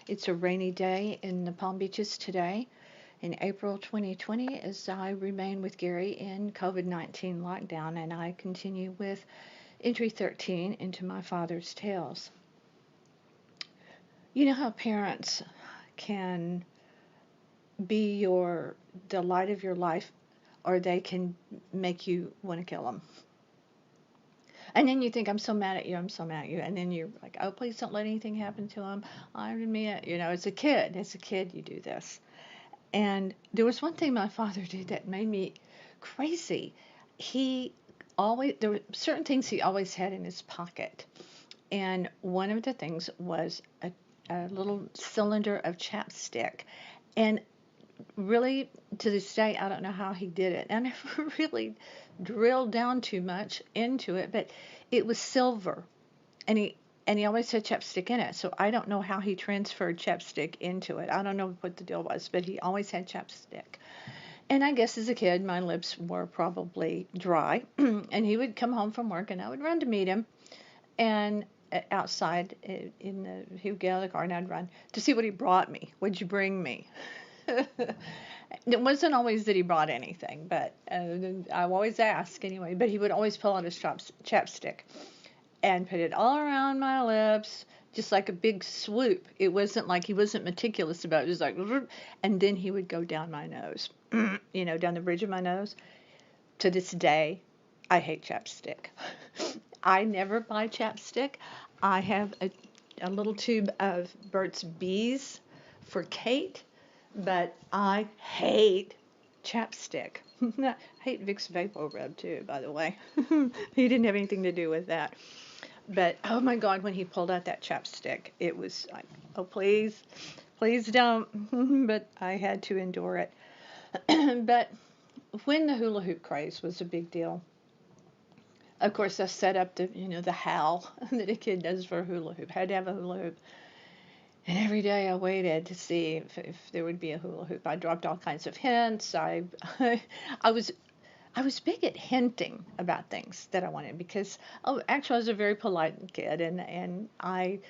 It's a rainy day in the Palm Beaches today in April 2020 as I remain with Gary in COVID-19 lockdown and I continue with entry 13 into my father's tales. You know how parents can be the light of your life, or they can make you want to kill them. And then you think, I'm so mad at you, I'm so mad at you. And then you're like, oh, please don't let anything happen to him. I admit, as a kid, you do this. And there was one thing my father did that made me crazy. There were certain things he always had in his pocket. And one of the things was a little cylinder of chapstick. And really, to this day, I don't know how he did it. I never really drilled down too much into it, but it was silver, and he always had chapstick in it. So I don't know how he transferred chapstick into it. I don't know what the deal was, but he always had chapstick. And I guess as a kid, my lips were probably dry, and he would come home from work, and I would run to meet him, and outside he would get out of the car, and I'd run to see what he brought me. What'd you bring me? It wasn't always that he brought anything, but I always ask anyway. But he would always pull out his chapstick and put it all around my lips, just like a big swoop. It wasn't like he wasn't meticulous about it. It was like, and then he would go down my nose, down the bridge of my nose. To this day, I hate chapstick. I never buy chapstick. I have a little tube of Burt's Bees for Kate, but I hate chapstick. I hate Vicks Vapor Rub too, by the way. He didn't have anything to do with that. But oh my God, when he pulled out that chapstick, it was like, oh please, please don't. But I had to endure it. But when the hula hoop craze was a big deal, of course I set up the howl that a kid does for a hula hoop. Had to have a hula hoop. And every day I waited to see if there would be a hula hoop. I dropped all kinds of hints. I was big at hinting about things that I wanted because actually I was a very polite kid and I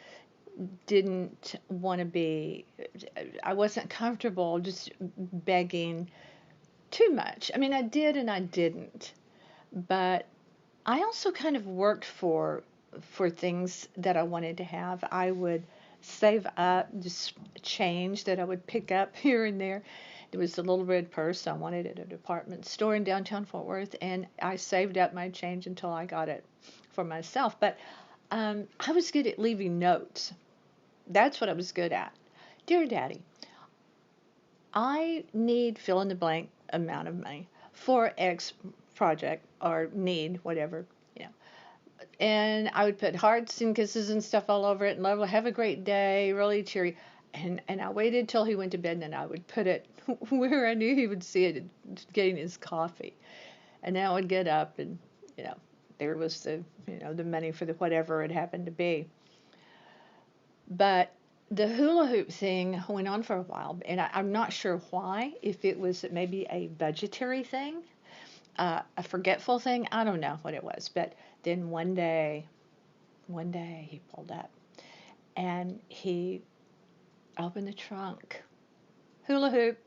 didn't want to be. I wasn't comfortable just begging too much. I mean, I did and I didn't, but I also kind of worked for things that I wanted to have. I would save up just change that I would pick up here and there. There was a little red purse I wanted at a department store in downtown Fort Worth, and I saved up my change until I got it for myself. But I was good at leaving notes. That's what I was good at. Dear Daddy, I need fill in the blank amount of money for X project or need, whatever, and I would put hearts and kisses and stuff all over it and love, have a great day, really cheery. And I waited till he went to bed and then I would put it where I knew he would see it, getting his coffee. And then I would get up and, there was the money for the whatever it happened to be. But the hula hoop thing went on for a while, and I'm not sure why, if it was maybe a budgetary thing, a forgetful thing. I don't know what it was, but then one day he pulled up and he opened the trunk. Hula hoop.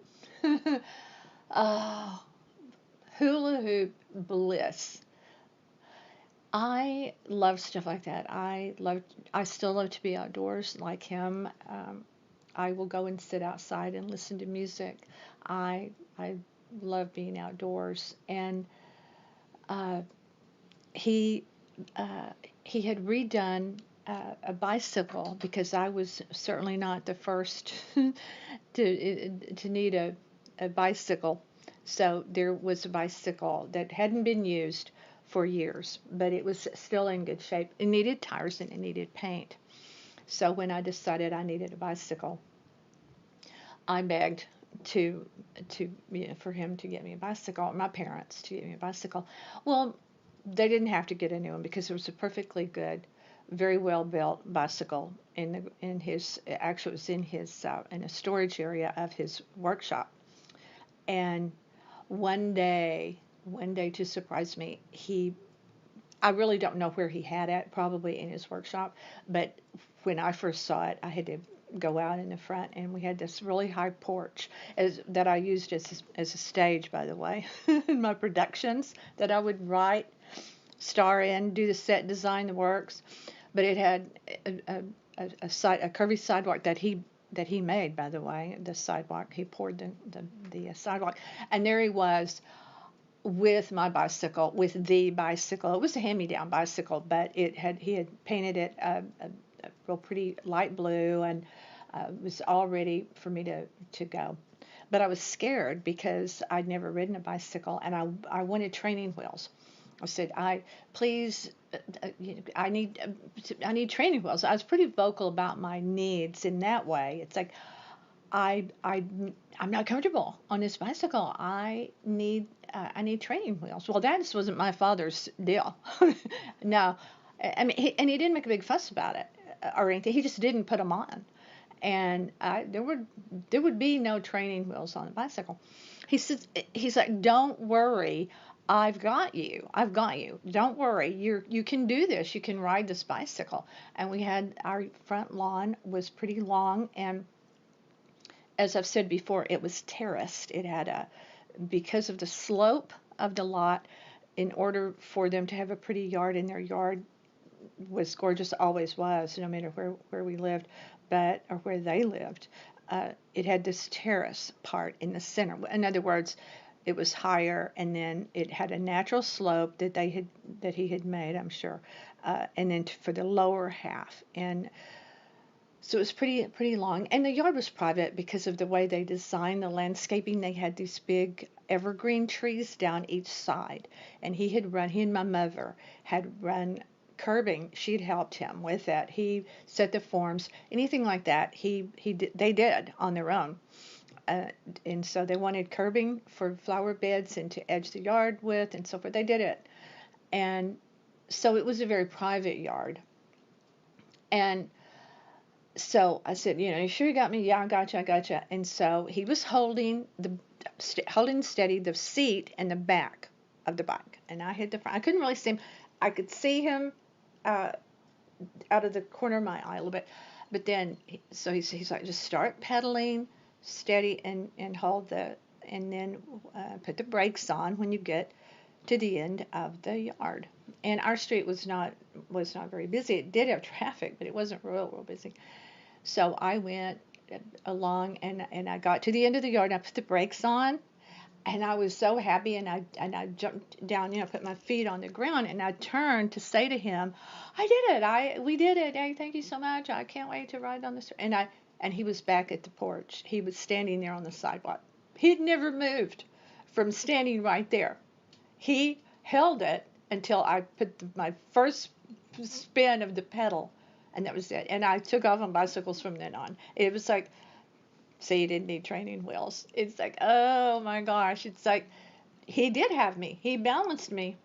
Oh, hula hoop bliss. I love stuff like that. I still love to be outdoors like him. I will go and sit outside and listen to music. I love being outdoors, and uh, he he had redone a bicycle because I was certainly not the first to need a bicycle. So there was a bicycle that hadn't been used for years, but it was still in good shape. It needed tires and it needed paint. So when I decided I needed a bicycle, I begged to for him to get me a bicycle, my parents to get me a bicycle. Well, they didn't have to get a new one because it was a perfectly good, very well built bicycle in his, actually it was in his in a storage area of his workshop. And one day to surprise me, I really don't know where he had it, probably in his workshop, but when I first saw it, I had to go out in the front, and we had this really high porch that I used as a stage, by the way, in my productions that I would write, star in, do the set design, the works. But it had a curvy sidewalk that he made, by the way. The sidewalk, he poured the sidewalk, and there he was with my bicycle, with the bicycle. It was a hand-me-down bicycle, but he had painted it a real pretty light blue, and was all ready for me to go. But I was scared because I'd never ridden a bicycle, and I wanted training wheels. I said, please, I need training wheels. I was pretty vocal about my needs in that way. It's like I I'm not comfortable on this bicycle. I need training wheels. Well, that just wasn't my father's deal. No, I mean, and he didn't make a big fuss about it or anything. He just didn't put them on, and there would be no training wheels on the bicycle. He says he's like, don't worry. I've got you. I've got you. Don't worry. You can do this. You can ride this bicycle. And we had our front lawn was pretty long, and as I've said before, it was terraced. It had because of the slope of the lot, in order for them to have a pretty yard, and their yard was gorgeous, always was, no matter where we lived, or where they lived. It had this terrace part in the center. In other words, it was higher, and then it had a natural slope that he had made, I'm sure, and then for the lower half. And so it was pretty long, and the yard was private because of the way they designed the landscaping. They had these big evergreen trees down each side, and he and my mother had run curbing. She'd helped him with that. He set the forms, anything like that. They did on their own, and so they wanted curbing for flower beds and to edge the yard with and so forth. They did it, and so it was a very private yard, and so I said, you sure you got me? Yeah, I got you. I got you. And so he was holding steady the seat and the back of the bike, and I hit the front. I couldn't really see him. I could see him out of the corner of my eye a little bit, but then he's like, just start pedaling steady and hold and then put the brakes on when you get to the end of the yard. And our street was not very busy. It did have traffic, but it wasn't real busy. So I went along, and I got to the end of the yard, and I put the brakes on, and I was so happy, and I jumped down, put my feet on the ground, and I turned to say to him, I did it. We did it. Hey, thank you so much. I can't wait to ride on this. And he was back at the porch. He was standing there on the sidewalk. He'd never moved from standing right there. He held it until I put my first spin of the pedal, and that was it. And I took off on bicycles from then on. It was like, see, you didn't need training wheels. It's like, oh my gosh. It's like, he did have me. He balanced me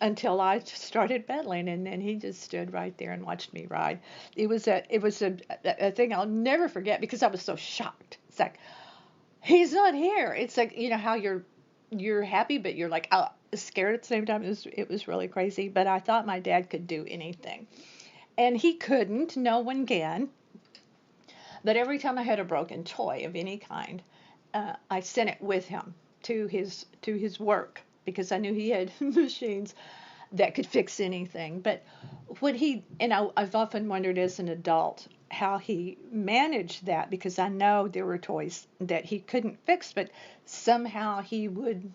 until I started pedaling, and then he just stood right there and watched me ride. It was a thing I'll never forget because I was so shocked. It's like, he's not here. It's like, how you're happy, but you're like, scared at the same time. It was really crazy, but I thought my dad could do anything. And he couldn't, no one can. But every time I had a broken toy of any kind, I sent it with him to his work because I knew he had machines that could fix anything. But I've often wondered as an adult how he managed that, because I know there were toys that he couldn't fix, but somehow he would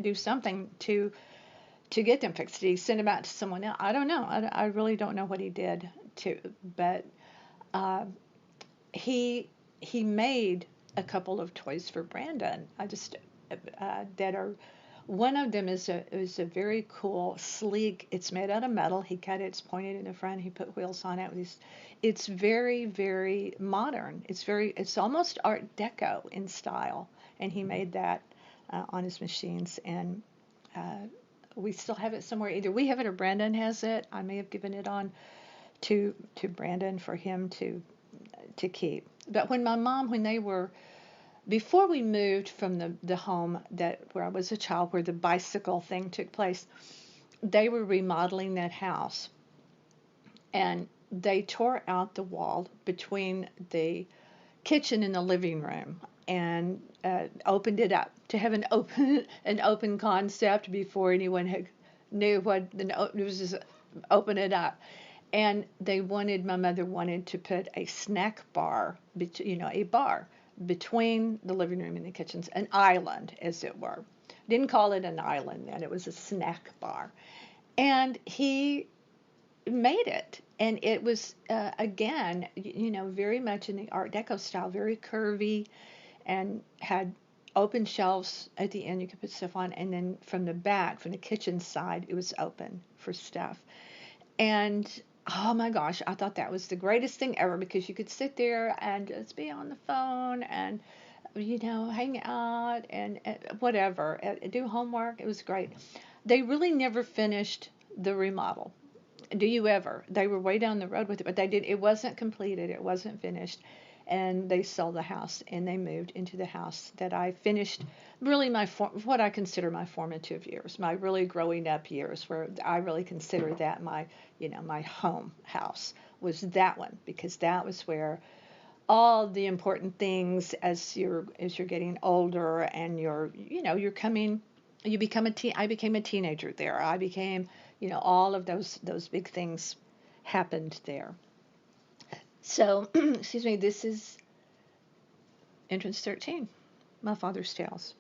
do something to get them fixed. Did he send them out to someone else? I don't know. I really don't know what he did but he made a couple of toys for Brandon. I just that are one of them is a very cool, sleek. It's made out of metal. He cut it. It's pointed in the front. He put wheels on it. It's very, very modern. It's almost Art Deco in style, and he made that on his machines. And we still have it somewhere. Either we have it or Brandon has it. I may have given it on to Brandon for him to keep. But before we moved from the home where I was a child, where the bicycle thing took place, they were remodeling that house. And they tore out the wall between the kitchen and the living room and opened it up to have an open concept before anyone had knew what it was. Just open it up, and my mother wanted to put a snack bar, a bar between the living room and the kitchens, an island, as it were. Didn't call it an island then; it was a snack bar, and he made it. And it was, again, very much in the Art Deco style, very curvy, and had open shelves at the end you could put stuff on. And then from the back, from the kitchen side, it was open for stuff. And oh my gosh, I thought that was the greatest thing ever because you could sit there and just be on the phone and, hang out and whatever, do homework. It was great. They really never finished the remodel. Do you ever? They were way down the road with it, but they did. It wasn't completed. It wasn't finished, and they sold the house and they moved into the house that I finished. Really, what I consider my formative years, my really growing up years, where I really consider that my home house was that one because that was where all the important things as you're getting older and you become I became a teenager there. I became, all of those big things happened there. So, excuse me, this is entrance 13, my father's tales.